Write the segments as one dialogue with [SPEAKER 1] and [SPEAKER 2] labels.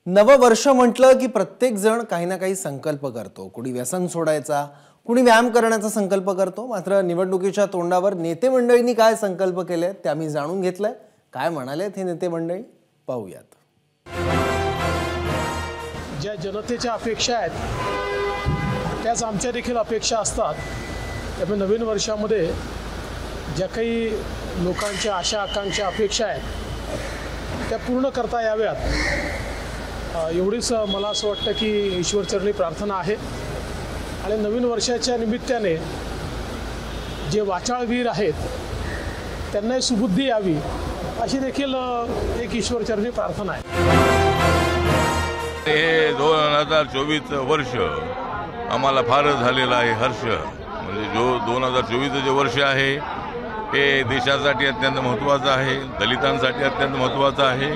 [SPEAKER 1] नववर्ष म्हटलं की प्रत्येक जण काही ना काही संकल्प करतो। कुणी व्यसन सोडायचा, कुणी व्यायाम करण्याचा संकल्प करतो। मात्र निवडणुकीच्या तोंडावर नेते मंडळींनी काय संकल्प केले ते आम्ही जाणून घेतलंय। काय म्हणालेत हे नेते मंडळी पाहूयात।
[SPEAKER 2] ज्या जनतेच्या अपेक्षा आहेत त्याच आमच्या देखील अपेक्षा असतात। त्यामुळे नवीन वर्षामध्ये ज्या काही लोकांच्या आशा आकांक्षा अपेक्षा आहेत त्या पूर्ण करता याव्यात एवढीच मला असं वाटतं की ईश्वरचरणी प्रार्थना आहे। आणि नवीन वर्षाच्या निमित्ताने जे वाचाळवीर आहेत त्यांनाही सुबुद्धी यावी अशी देखील एक ईश्वरचरणी प्रार्थना आहे।
[SPEAKER 3] हे 2024 वर्ष आम्हाला फार झालेला आहे हर्ष। म्हणजे जो 2024 जे वर्ष आहे हे देशासाठी अत्यंत महत्त्वाचं आहे, दलितांसाठी अत्यंत महत्त्वाचं आहे,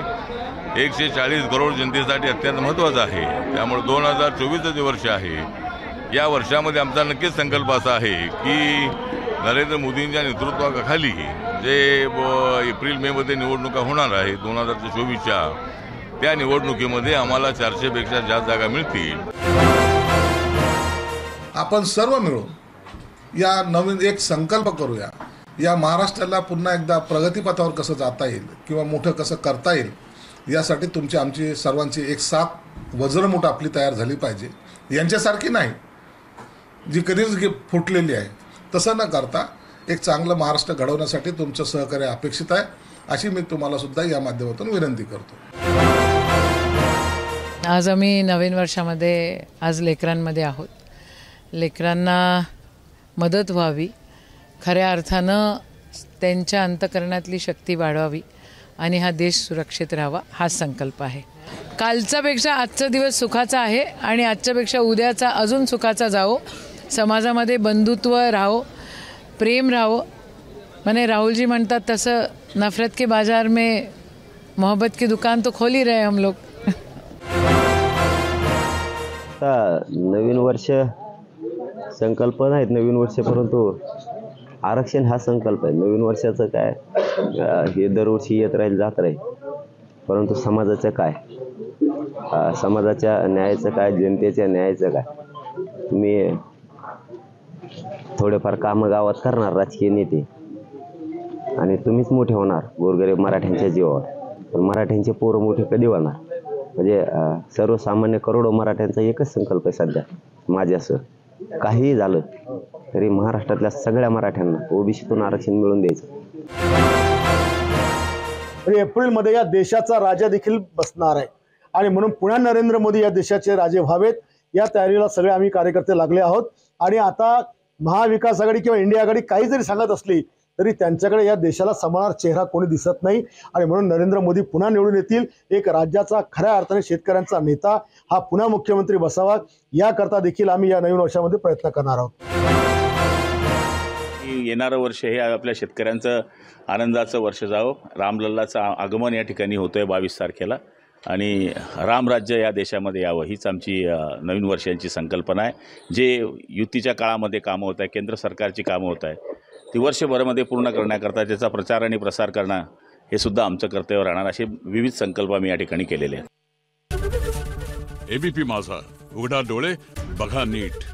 [SPEAKER 3] 140 करोड जनतेसाठी अत्यंत महत्त्वाचं आहे। त्यामुळे 2024 जे वर्ष आहे या वर्षामध्ये आमचा नक्कीच संकल्प असा आहे की नरेंद्र मोदींच्या नेतृत्वाखाली जे एप्रिल मे मध्ये निवडणुका होणार आहे 2024च्या त्या निवडणुकीमध्ये आम्हाला 400 पेक्षा जास्त जागा मिळतील।
[SPEAKER 4] आपण सर्व मिळून या नवीन एक संकल्प करूया, या महाराष्ट्राला पुन्हा एकदा प्रगतीपथावर कसं जाता येईल किंवा मोठं कसं करता येईल यासाठी तुमची आमची सर्वांची एक साथ वज्रमुठ आपली तयार झाली पाहिजे। यांच्यासारखी नाही जी कधीच फुटलेली आहे, तसं न करता एक चांगलं महाराष्ट्र घडवण्यासाठी तुमचं सहकार्य अपेक्षित आहे अशी मी तुम्हाला सुद्धा या माध्यमातून विनंती करतो।
[SPEAKER 5] आज आम्ही नवीन वर्षामध्ये आज लेकरांमध्ये आहोत। लेकरांना मदत व्हावी, खऱ्या अर्थानं त्यांच्या अंतःकरणातली शक्ती वाढवावी आणि हा देश सुरक्षित राहावा हा संकल्प आहे। कालच्यापेक्षा आजचा दिवस सुखाचा आहे आणि आजच्यापेक्षा उद्याचा अजून सुखाचा जावो। समाजामध्ये बंधुत्व राहो, प्रेम राहो। मैंने राहुल जी म्हणतात तसं नफरत के बाजार में मोहब्बत की दुकान तो खोल ही रहे हम लोग।
[SPEAKER 6] नवीन वर्ष संकल्प नाहीत नवीन वर्ष, परंतु आरक्षण हा संकल्प आहे। नवीन वर्षाचं काय हे दरवर्षी येत राहील जात राहील, परंतु समाजाचं काय, समाजाच्या न्यायाचं काय, जनतेच्या न्यायाचं काय। तुम्ही थोडेफार कामं गावात करणार राजकीय नेते आणि तुम्हीच मोठे होणार गोरगरीब मराठ्यांच्या जीवावर, पण मराठ्यांचे पोरं मोठे कधी होणार? म्हणजे सर्वसामान्य करोडो मराठ्यांचा एकच संकल्प आहे सध्या माझ्यासह, काहीही झालं तरी महाराष्ट्रातल्या सगळ्या मराठ्यांना ओबीसीतून आरक्षण मिळवून द्यायचं।
[SPEAKER 7] एप्रिलमध्ये या देशाचा राजा देखील बसणार आहे आणि म्हणून पुन्हा नरेंद्र मोदी या देशाचे राजे व्हावेत या तयारीला सगळे आम्ही कार्यकर्ते लागले आहोत। आणि आता महाविकास आघाडी किंवा इंडिया आघाडी काही जरी सांगत असली तरी त्यांच्याकडे या देशाला समानार चेहरा कोणी दिसत नाही आणि म्हणून नरेंद्र मोदी पुन्हा निवडून येतील। एक राज्याचा खऱ्या अर्थाने शेतकऱ्यांचा नेता हा पुन्हा मुख्यमंत्री बसावा याकरता देखील आम्ही या नवीन वर्षामध्ये प्रयत्न करणार आहोत।
[SPEAKER 8] येणारं वर्ष हे आपल्या शेतकऱ्यांचं आनंदाचं वर्ष जावं। रामलल्लाचं आगमन या ठिकाणी होतंय 22 तारखेला आणि रामराज्य या देशामध्ये यावं हीच आमची नवीन वर्षांची संकल्पना आहे। जे युतीच्या काळामध्ये कामं होत आहे, केंद्र सरकारची कामं होत आहे ती वर्षभरामध्ये पूर्ण करण्याकरता त्याचा प्रचार आणि प्रसार करणं हे सुद्धा आमचं कर्तव्य राहणार असे विविध संकल्प आम्ही या ठिकाणी केलेले आहेत।
[SPEAKER 9] एबीपी माझा, उघडा डोळे बघा नीट।